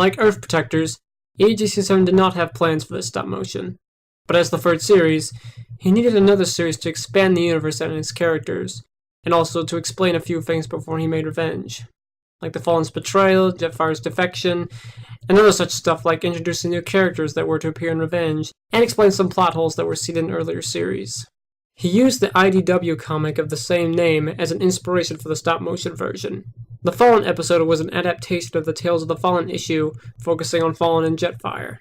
Like Earth Protectors, EAGC7 did not have plans for this stop motion. But as the third series, he needed another series to expand the universe and its characters, and also to explain a few things before he made Revenge. Like the Fallen's betrayal, Jetfire's defection, and other such stuff like introducing new characters that were to appear in Revenge, and explain some plot holes that were seen in earlier series. He used the IDW comic of the same name as an inspiration for the stop-motion version. The Fallen episode was an adaptation of the Tales of the Fallen issue, focusing on Fallen and Jetfire.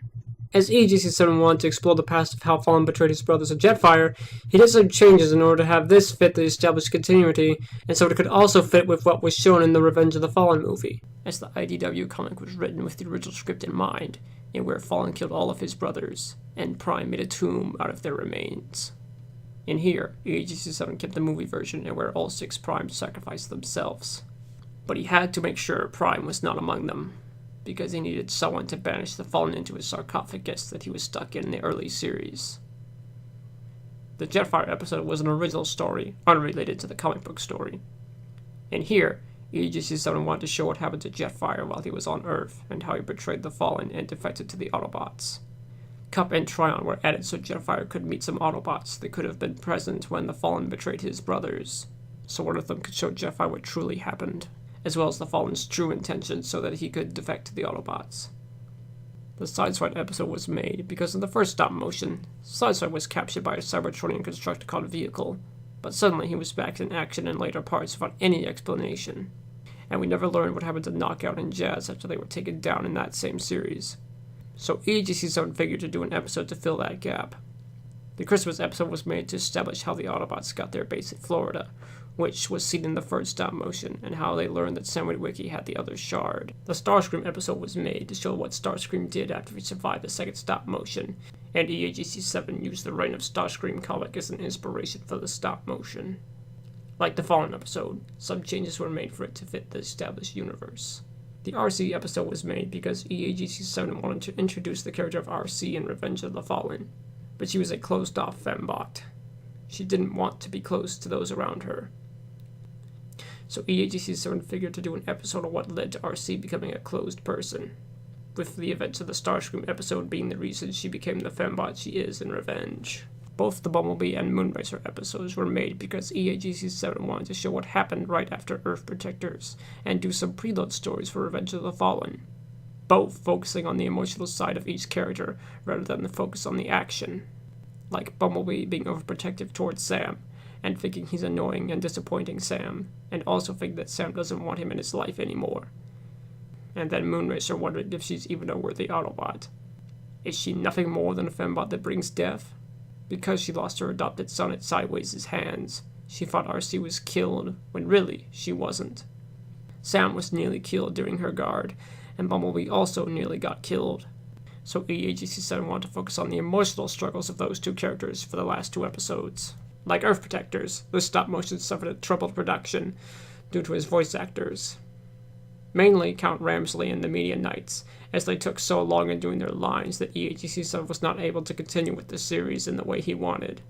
As EAGC7 wanted to explore the past of how Fallen betrayed his brothers of Jetfire, he did some changes in order to have this fit the established continuity, and so it could also fit with what was shown in the Revenge of the Fallen movie, as the IDW comic was written with the original script in mind, and where Fallen killed all of his brothers, and Prime made a tomb out of their remains. In here, EAGC7 kept the movie version and where all 6 Primes sacrificed themselves. But he had to make sure Prime was not among them, because he needed someone to banish the Fallen into his sarcophagus that he was stuck in the early series. The Jetfire episode was an original story, unrelated to the comic book story. In here, EAGC7 wanted to show what happened to Jetfire while he was on Earth, and how he betrayed the Fallen and defected to the Autobots. Cup and Tryon were added so Jetfire could meet some Autobots that could have been present when the Fallen betrayed his brothers, so one of them could show Jetfire what truly happened, as well as the Fallen's true intentions so that he could defect to the Autobots. The Sideswipe episode was made because in the first stop motion, Sideswipe was captured by a Cybertronian Constructicon vehicle, but suddenly he was back in action in later parts without any explanation, and we never learned what happened to Knockout and Jazz after they were taken down in that same series. So EAGC7 figured to do an episode to fill that gap. The Christmas episode was made to establish how the Autobots got their base in Florida, which was seen in the first stop motion, and how they learned that Sam Witwicky had the other shard. The Starscream episode was made to show what Starscream did after he survived the second stop motion, and EAGC7 used the Reign of Starscream comic as an inspiration for the stop motion. Like the Fallen episode, some changes were made for it to fit the established universe. The RC episode was made because EAGC7 wanted to introduce the character of RC in Revenge of the Fallen, but she was a closed-off fembot. She didn't want to be close to those around her. So EAGC7 figured to do an episode of what led to RC becoming a closed person, with the events of the Starscream episode being the reason she became the fembot she is in Revenge. Both the Bumblebee and Moonracer episodes were made because EAGC7 wanted to show what happened right after Earth Protectors, and do some preload stories for Revenge of the Fallen, both focusing on the emotional side of each character rather than the focus on the action. Like Bumblebee being overprotective towards Sam, and thinking he's annoying and disappointing Sam, and also think that Sam doesn't want him in his life anymore. And then Moonracer wondering if she's even a worthy Autobot. Is she nothing more than a fembot that brings death? Because she lost her adopted son at Sideways' hands, she thought RC was killed, when really, she wasn't. Sam was nearly killed during her guard, and Bumblebee also nearly got killed. So EAGC7 wanted to focus on the emotional struggles of those two characters for the last 2 episodes. Like Earth Protectors, the stop-motion suffered a troubled production due to his voice actors. Mainly Count Ramsley and the Media Knights, as they took so long in doing their lines that EAGC7 was not able to continue with the series in the way he wanted.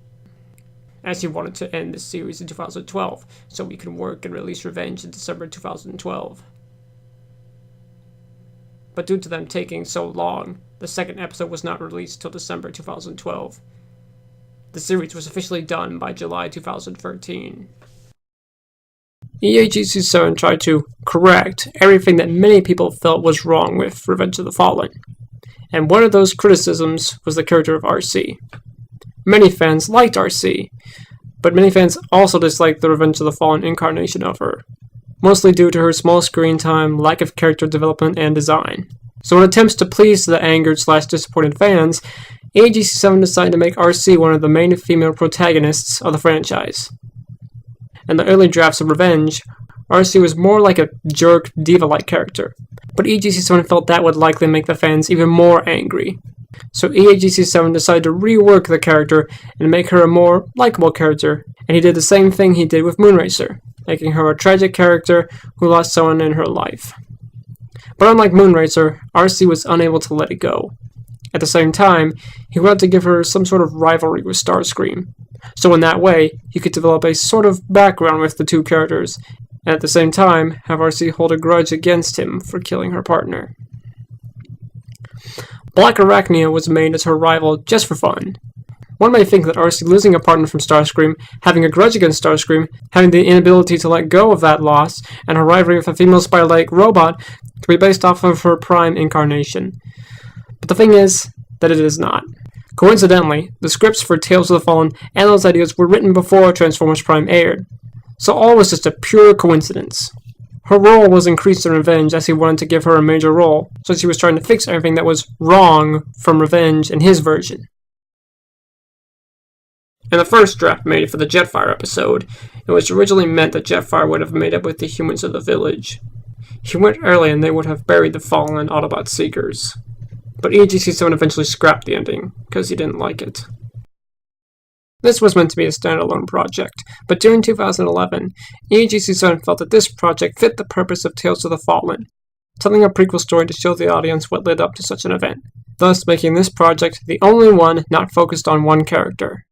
As he wanted to end this series in 2012, so we could work and release Revenge in December 2012. But due to them taking so long, the second episode was not released till December 2012. The series was officially done by July 2013. EAGC7 tried to correct everything that many people felt was wrong with Revenge of the Fallen, and one of those criticisms was the character of RC. Many fans liked RC, but many fans also disliked the Revenge of the Fallen incarnation of her, mostly due to her small screen time, lack of character development, and design. So in attempts to please the angered/disappointed fans, EAGC7 decided to make RC one of the main female protagonists of the franchise. In the early drafts of Revenge, RC was more like a jerk, diva-like character, but EAGC7 felt that would likely make the fans even more angry. So EAGC7 decided to rework the character and make her a more likable character, and he did the same thing he did with Moonracer, making her a tragic character who lost someone in her life. But unlike Moonracer, RC was unable to let it go. At the same time, he wanted to give her some sort of rivalry with Starscream, so in that way, he could develop a sort of background with the two characters, and at the same time, have RC hold a grudge against him for killing her partner. Black Arachnia was made as her rival just for fun. One might think that Arcee losing a partner from Starscream, having a grudge against Starscream, having the inability to let go of that loss, and her rivalry with a female spider-like robot could be based off of her Prime incarnation. But the thing is that it is not. Coincidentally, the scripts for Tales of the Fallen and those ideas were written before Transformers Prime aired, so all was just a pure coincidence. Her role was increased in Revenge as he wanted to give her a major role, since he was trying to fix everything that was wrong from Revenge in his version. In the first draft made for the Jetfire episode, it was originally meant that Jetfire would have made up with the humans of the village. He went early and they would have buried the fallen Autobot Seekers. But EGC7 eventually scrapped the ending, because he didn't like it. This was meant to be a standalone project, but during 2011, EGC7 felt that this project fit the purpose of Tales of the Fallen, telling a prequel story to show the audience what led up to such an event, thus making this project the only one not focused on one character.